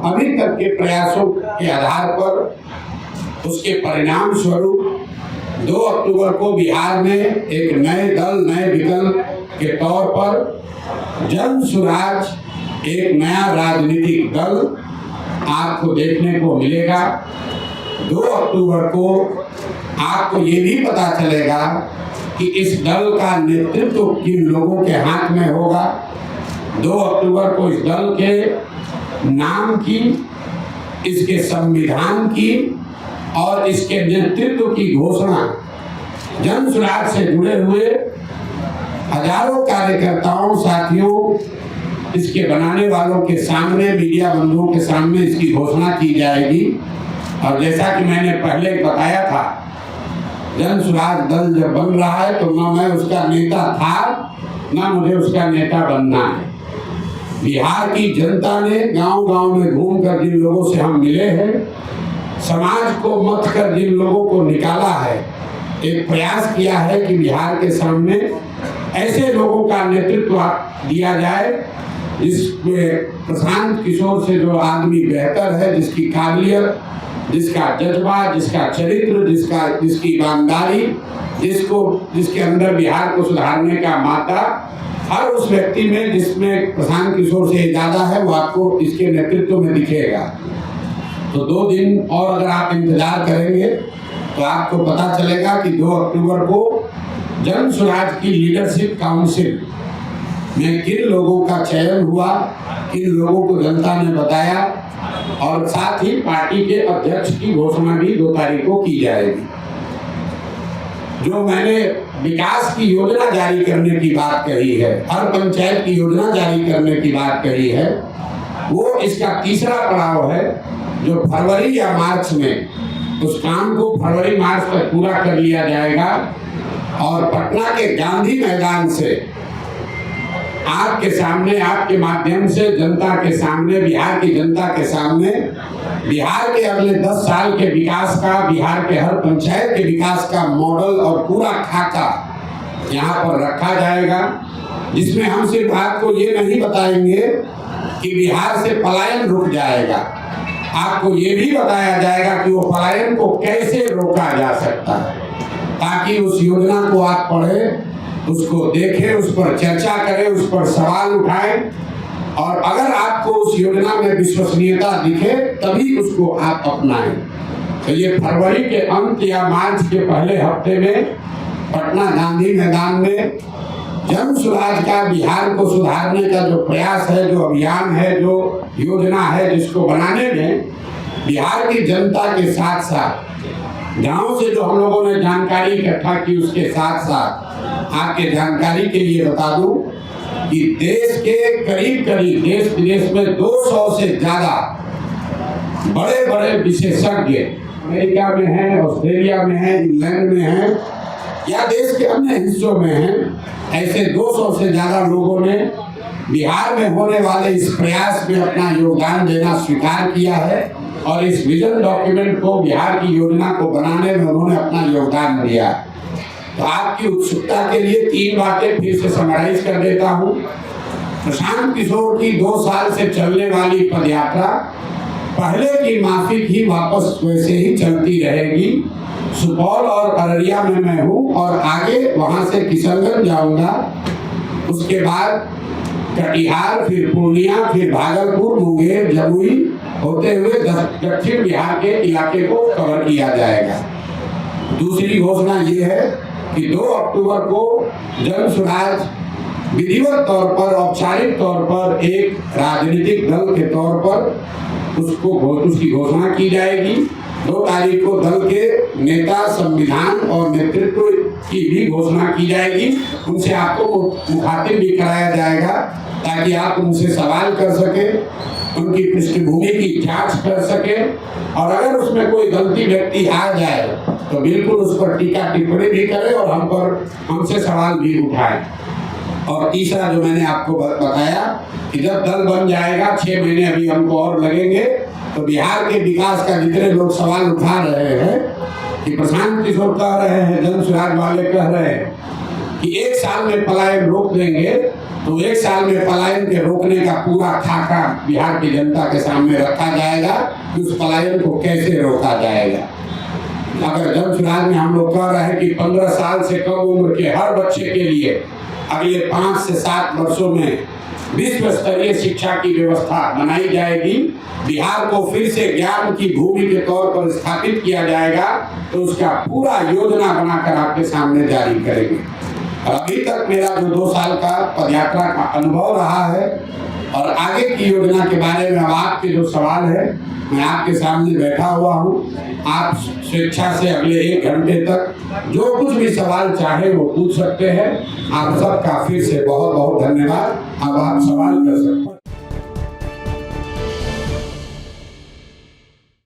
अभी तक के प्रयासों के आधार पर उसके परिणाम स्वरूप 2 अक्टूबर को बिहार में एक नए दल, नए विकल्प के तौर पर जन स्वराज एक नया राजनीतिक दल आपको देखने को मिलेगा। 2 अक्टूबर को आपको ये भी पता चलेगा कि इस दल का नेतृत्व किन लोगों के हाथ में होगा। 2 अक्टूबर को इस दल के नाम की, इसके संविधान की और इसके नेतृत्व की घोषणा जन स्वराज से जुड़े हुए हजारों कार्यकर्ताओं, साथियों, इसके बनाने वालों के सामने, मीडिया बंधुओं के सामने इसकी घोषणा की जाएगी। और जैसा कि मैंने पहले बताया था, जन स्वराज दल जब बन रहा है तो न मैं उसका नेता था, न मुझे उसका नेता बनना है। बिहार की जनता ने गांव-गांव में घूमकर जिन लोगों से हम मिले हैं, समाज को मत कर जिन लोगों को निकाला है, एक प्रयास किया है कि बिहार के सामने ऐसे लोगों का नेतृत्व दिया जाए जिसमें प्रशांत किशोर से जो आदमी बेहतर है, जिसकी काबिलियत, जिसका जज्बा, जिसका चरित्र, जिसकी ईमानदारी, जिसके अंदर बिहार को सुधारने का माता हर उस व्यक्ति में जिसमें प्रशांत किशोर से ज़्यादा है, वो आपको इसके नेतृत्व में दिखेगा। तो 2 दिन और अगर आप इंतजार करेंगे तो आपको पता चलेगा कि 2 अक्टूबर को जन स्वराज की लीडरशिप काउंसिल में किन लोगों का चयन हुआ, किन लोगों को जनता ने बताया, और साथ ही पार्टी के अध्यक्ष की घोषणा भी 2 तारीख को की जाएगी। जो मैंने विकास की योजना जारी करने की बात कही है, हर पंचायत की योजना जारी करने की बात कही है, वो इसका तीसरा पड़ाव है जो फरवरी या मार्च में, उस काम को फरवरी मार्च तक पूरा कर लिया जाएगा। और पटना के गांधी मैदान से आपके सामने, आपके माध्यम से जनता के सामने, बिहार की जनता के सामने बिहार के अगले 10 साल के विकास का, बिहार के हर पंचायत के विकास का मॉडल और पूरा खाका यहाँ पर रखा जाएगा, जिसमें हम सिर्फ आपको ये नहीं बताएंगे कि बिहार से पलायन रुक जाएगा, आपको ये भी बताया जाएगा कि वो पलायन को कैसे रोका जा सकता है, ताकि उस योजना को आप पढ़ें, उसको देखें, उस पर चर्चा करें, उस पर सवाल उठाएं, और अगर आपको उस योजना में विश्वसनीयता दिखे तभी उसको आप अपनाएं। तो ये फरवरी के अंत या मार्च के पहले हफ्ते में पटना गांधी मैदान में जन स्वराज का, बिहार को सुधारने का जो प्रयास है, जो अभियान है, जो योजना है, जिसको बनाने में बिहार की जनता के साथ साथ गांव से जो हम लोगों ने जानकारी इकट्ठा की, उसके साथ साथ आपके जानकारी के लिए बता दूं कि देश के करीब देश विदेश में 200 से ज्यादा बड़े बड़े विशेषज्ञ अमेरिका में हैं, ऑस्ट्रेलिया में हैं, इंग्लैंड में हैं या देश के अन्य हिस्सों में हैं, ऐसे 200 से ज्यादा लोगों ने बिहार में होने वाले इस प्रयास में अपना योगदान देना स्वीकार किया है। और इस विजन डॉक्यूमेंट को, बिहार की योजना को बनाने में उन्होंने अपना योगदान दिया। तो आपकी उत्सुकता के लिए 3 बातें फिर से समराइज कर देता हूँ। प्रशांत किशोर की 2 साल से चलने वाली पदयात्रा पहले की माफिक ही वापस वैसे ही चलती रहेगी। सुपौल और अररिया में मैं हूँ और आगे वहाँ से किशनगंज जाऊँगा, उसके बाद कटिहार, फिर पूर्णिया, फिर भागलपुर, मुंगेर, जमुई होते हुए दक्षिण बिहार के इलाके को कवर किया जाएगा। दूसरी घोषणा ये है कि 2 अक्टूबर को जन स्वराज विधिवत तौर पर, औपचारिक तौर पर एक राजनीतिक दल के तौर पर उसकी घोषणा की जाएगी। 2 तारीख को दल के नेता, संविधान और नेतृत्व की भी घोषणा की जाएगी। उनसे आपको मुखातिब भी कराया जाएगा ताकि आप उनसे सवाल कर सके, उनकी पृष्ठभूमि की जांच कर सके, और अगर उसमें कोई गलती व्यक्ति आ जाए तो बिल्कुल उस पर टीका टिप्पणी भी करें और हमसे सवाल भी उठाएं। और तीसरा जो मैंने आपको बताया कि जब दल बन जाएगा, 6 महीने अभी हमको और लगेंगे, तो बिहार के विकास का जितने लोग सवाल उठा रहे हैं कि प्रशांत किशोर कह रहे हैं, जन स्वराज वाले कह रहे हैं कि एक साल में पलायन रोक देंगे तो एक साल में पलायन के रोकने का पूरा खाका बिहार की जनता के सामने रखा जाएगा कि उस पलायन को कैसे रोका जाएगा। अगर जन में हम लोग कह रहे हैं कि 15 साल से कम उम्र के हर बच्चे के लिए अगले 5 से 7 वर्षों में विश्व स्तरीय शिक्षा की व्यवस्था बनाई जाएगी, बिहार को फिर से ज्ञान की भूमि के तौर पर स्थापित किया जाएगा, तो उसका पूरा योजना बनाकर आपके सामने जारी करेंगे। और अभी तक मेरा जो 2 साल का पदयात्रा का अनुभव रहा है और आगे की योजना के बारे में अब आपके जो सवाल है, मैं आपके सामने बैठा हुआ हूँ। आप स्वेच्छा से अगले 1 घंटे तक जो कुछ भी सवाल चाहे वो पूछ सकते हैं। आप सबका फिर से बहुत बहुत धन्यवाद। अब आप सवाल कर सकते हैं।